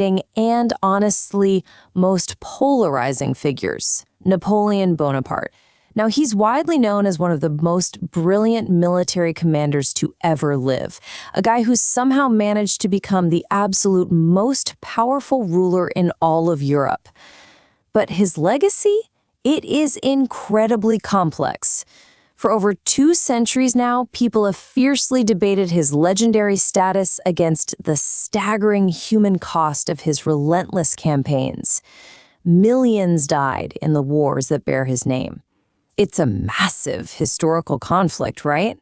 and honestly, most polarizing figures, Napoleon Bonaparte. Now, he's widely known as one of the most brilliant military commanders to ever live, a guy who's somehow managed to become the absolute most powerful ruler in all of Europe. But his legacy? It is incredibly complex. For over 2 centuries now, people have fiercely debated his legendary status against the staggering human cost of his relentless campaigns. Millions died in the wars that bear his name. It's a massive historical conflict, right?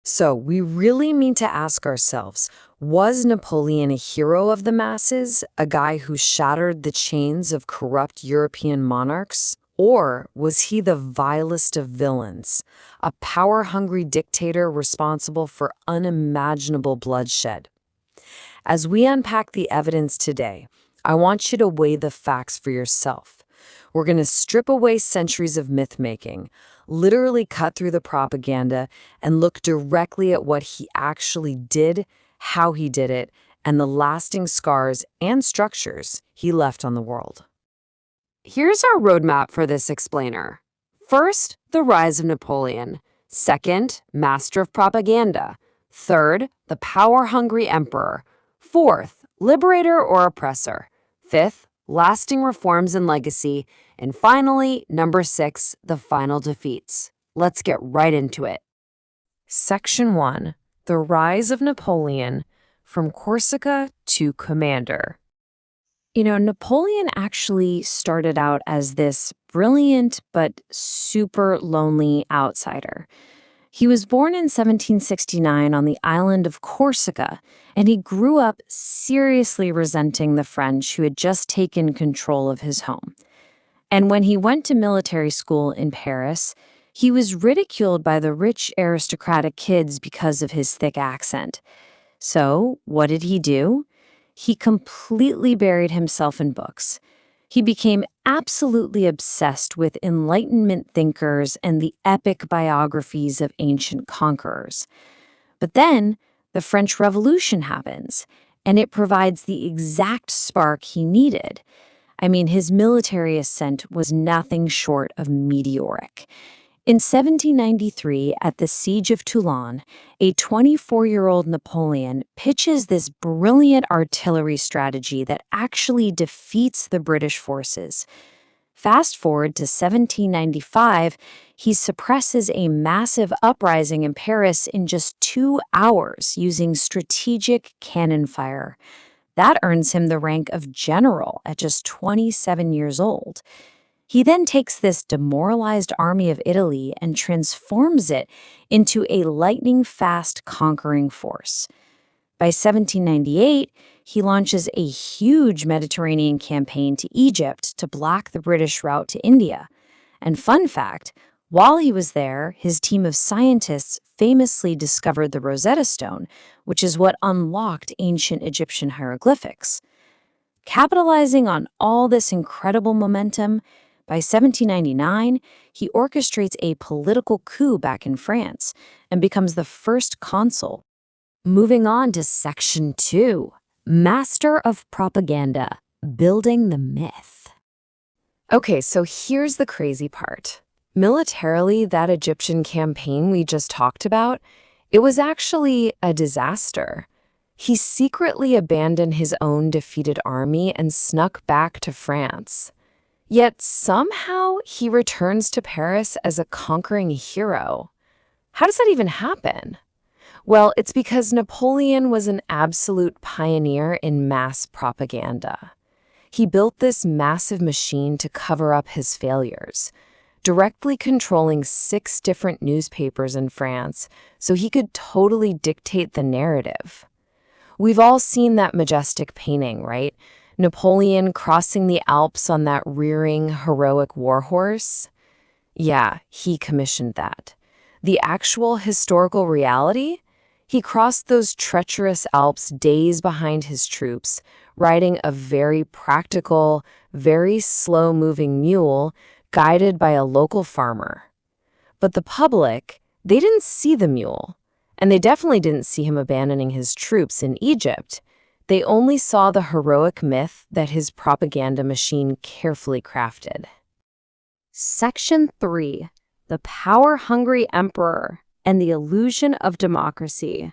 So we really need to ask ourselves, was Napoleon a hero of the masses, a guy who shattered the chains of corrupt European monarchs? Or was he the vilest of villains, a power-hungry dictator responsible for unimaginable bloodshed? As we unpack the evidence today, I want you to weigh the facts for yourself. We're going to strip away centuries of myth-making, literally cut through the propaganda, and look directly at what he actually did, how he did it, and the lasting scars and structures he left on the world. Here's our roadmap for this explainer. First, the rise of Napoleon. Second, master of propaganda. Third, the power-hungry emperor. Fourth, liberator or oppressor. Fifth, lasting reforms and legacy. And finally, number 6, the final defeats. Let's get right into it. Section 1. The rise of Napoleon, from Corsica to commander. Napoleon actually started out as this brilliant but super lonely outsider. He was born in 1769 on the island of Corsica, and he grew up seriously resenting the French who had just taken control of his home. And when he went to military school in Paris, he was ridiculed by the rich aristocratic kids because of his thick accent. So, what did he do? He completely buried himself in books. He became absolutely obsessed with Enlightenment thinkers and the epic biographies of ancient conquerors. But then, the French Revolution happens, and it provides the exact spark he needed. His military ascent was nothing short of meteoric. In 1793, at the Siege of Toulon, a 24-year-old Napoleon pitches this brilliant artillery strategy that actually defeats the British forces. Fast forward to 1795, he suppresses a massive uprising in Paris in just 2 hours using strategic cannon fire. That earns him the rank of general at just 27 years old. He then takes this demoralized army of Italy and transforms it into a lightning-fast conquering force. By 1798, he launches a huge Mediterranean campaign to Egypt to block the British route to India. And fun fact, while he was there, his team of scientists famously discovered the Rosetta Stone, which is what unlocked ancient Egyptian hieroglyphics. Capitalizing on all this incredible momentum, by 1799, he orchestrates a political coup back in France and becomes the first consul. Moving on to Section 2, Master of Propaganda, Building the Myth. Okay, so here's the crazy part. Militarily, that Egyptian campaign we just talked about, it was actually a disaster. He secretly abandoned his own defeated army and snuck back to France. Yet somehow he returns to Paris as a conquering hero. How does that even happen? Well, it's because Napoleon was an absolute pioneer in mass propaganda. He built this massive machine to cover up his failures, directly controlling 6 different newspapers in France so he could totally dictate the narrative. We've all seen that majestic painting, right? Napoleon crossing the Alps on that rearing, heroic warhorse? Yeah, he commissioned that. The actual historical reality? He crossed those treacherous Alps days behind his troops, riding a very practical, very slow-moving mule guided by a local farmer. But the public, they didn't see the mule, and they definitely didn't see him abandoning his troops in Egypt. They only saw the heroic myth that his propaganda machine carefully crafted. Section 3. The Power-Hungry Emperor and the Illusion of Democracy.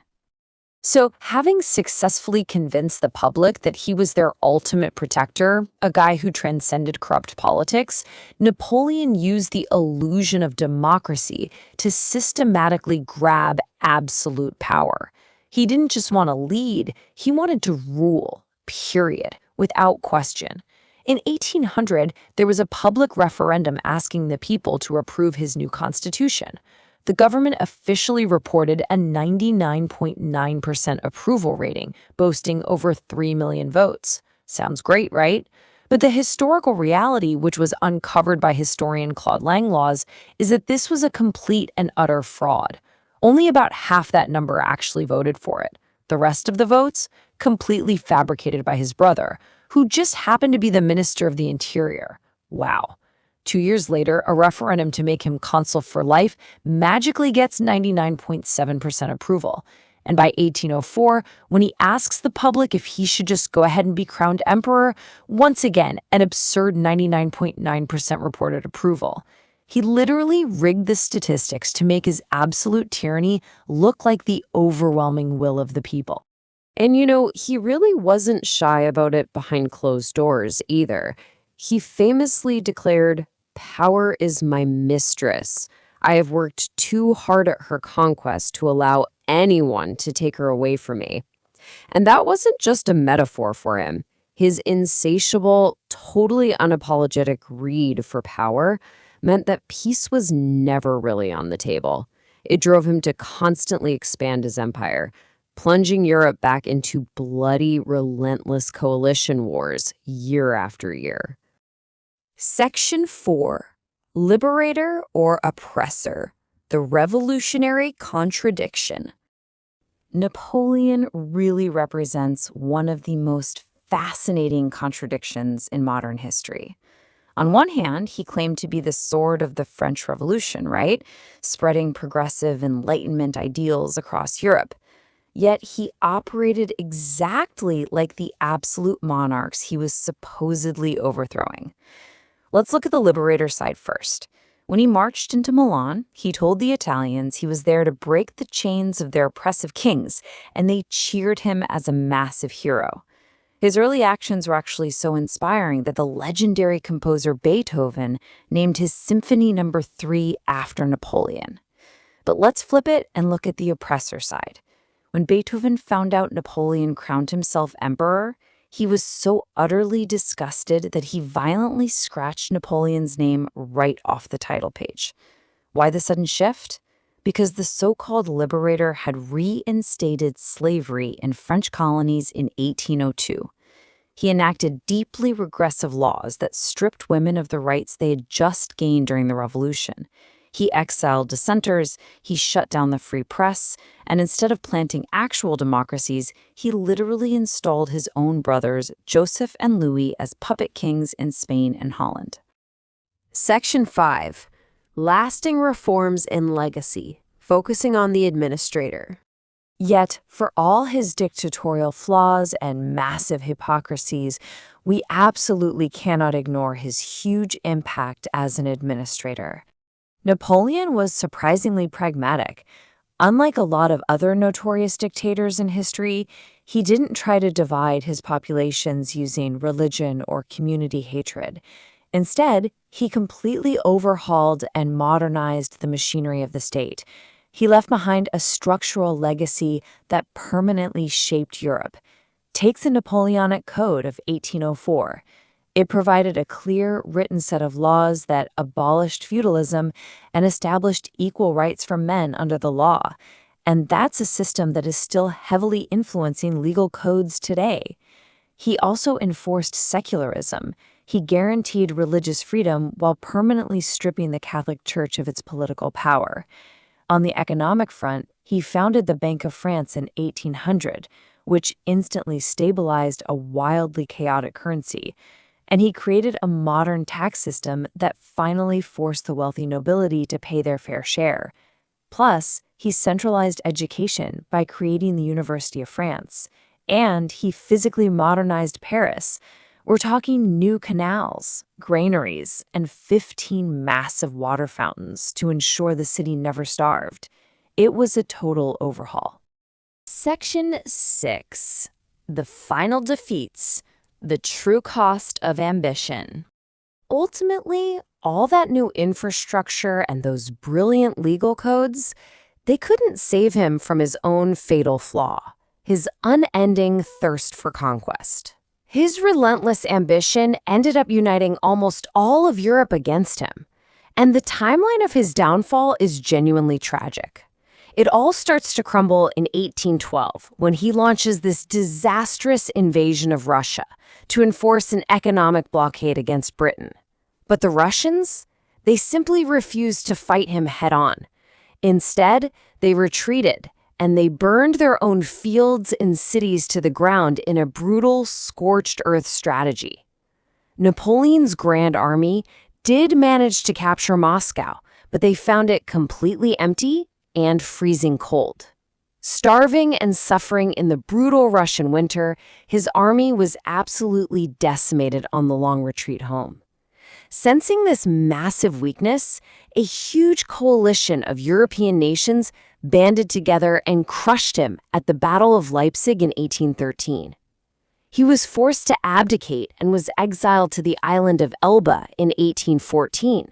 So, having successfully convinced the public that he was their ultimate protector, a guy who transcended corrupt politics, Napoleon used the illusion of democracy to systematically grab absolute power. He didn't just want to lead, he wanted to rule, period, without question. In 1800, there was a public referendum asking the people to approve his new constitution. The government officially reported a 99.9% approval rating, boasting over 3 million votes. Sounds great, right? But the historical reality, which was uncovered by historian Claude Langlois, is that this was a complete and utter fraud. Only about half that number actually voted for it. The rest of the votes, completely fabricated by his brother, who just happened to be the Minister of the Interior. Wow. 2 years later, a referendum to make him consul for life magically gets 99.7% approval. And by 1804, when he asks the public if he should just go ahead and be crowned emperor, once again, an absurd 99.9% reported approval. He literally rigged the statistics to make his absolute tyranny look like the overwhelming will of the people. And he really wasn't shy about it behind closed doors either. He famously declared, "Power is my mistress. I have worked too hard at her conquest to allow anyone to take her away from me." And that wasn't just a metaphor for him. His insatiable, totally unapologetic greed for power meant that peace was never really on the table. It drove him to constantly expand his empire, plunging Europe back into bloody, relentless coalition wars year after year. Section 4. Liberator or Oppressor, the Revolutionary Contradiction. Napoleon really represents one of the most fascinating contradictions in modern history. On one hand, he claimed to be the sword of the French Revolution, right? Spreading progressive Enlightenment ideals across Europe. Yet he operated exactly like the absolute monarchs he was supposedly overthrowing. Let's look at the liberator side first. When he marched into Milan, he told the Italians he was there to break the chains of their oppressive kings, and they cheered him as a massive hero. His early actions were actually so inspiring that the legendary composer Beethoven named his Symphony No. 3 after Napoleon. But let's flip it and look at the oppressor side. When Beethoven found out Napoleon crowned himself emperor, he was so utterly disgusted that he violently scratched Napoleon's name right off the title page. Why the sudden shift? Because the so-called liberator had reinstated slavery in French colonies in 1802. He enacted deeply regressive laws that stripped women of the rights they had just gained during the Revolution. He exiled dissenters, he shut down the free press, and instead of planting actual democracies, he literally installed his own brothers, Joseph and Louis, as puppet kings in Spain and Holland. Section 5. Lasting Reforms and Legacy, focusing on the administrator. Yet, for all his dictatorial flaws and massive hypocrisies, we absolutely cannot ignore his huge impact as an administrator. Napoleon was surprisingly pragmatic. Unlike a lot of other notorious dictators in history, he didn't try to divide his populations using religion or community hatred. Instead, he completely overhauled and modernized the machinery of the state. He left behind a structural legacy that permanently shaped Europe. Take the Napoleonic Code of 1804. It provided a clear, written set of laws that abolished feudalism and established equal rights for men under the law. And that's a system that is still heavily influencing legal codes today. He also enforced secularism. He guaranteed religious freedom while permanently stripping the Catholic Church of its political power. On the economic front, he founded the Bank of France in 1800, which instantly stabilized a wildly chaotic currency. And he created a modern tax system that finally forced the wealthy nobility to pay their fair share. Plus, he centralized education by creating the University of France. And he physically modernized Paris. We're talking new canals, granaries, and 15 massive water fountains to ensure the city never starved. It was a total overhaul. Section 6. The final defeats. The true cost of ambition. Ultimately, all that new infrastructure and those brilliant legal codes, they couldn't save him from his own fatal flaw, his unending thirst for conquest. His relentless ambition ended up uniting almost all of Europe against him, and the timeline of his downfall is genuinely tragic. It all starts to crumble in 1812 when he launches this disastrous invasion of Russia to enforce an economic blockade against Britain. But the Russians, they simply refused to fight him head-on. Instead, they retreated, and they burned their own fields and cities to the ground in a brutal, scorched earth strategy. Napoleon's Grand Army did manage to capture Moscow, but they found it completely empty and freezing cold. Starving and suffering in the brutal Russian winter, his army was absolutely decimated on the long retreat home. Sensing this massive weakness, a huge coalition of European nations banded together and crushed him at the Battle of Leipzig in 1813. He was forced to abdicate and was exiled to the island of Elba in 1814.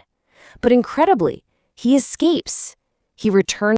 But incredibly, he escapes. He returns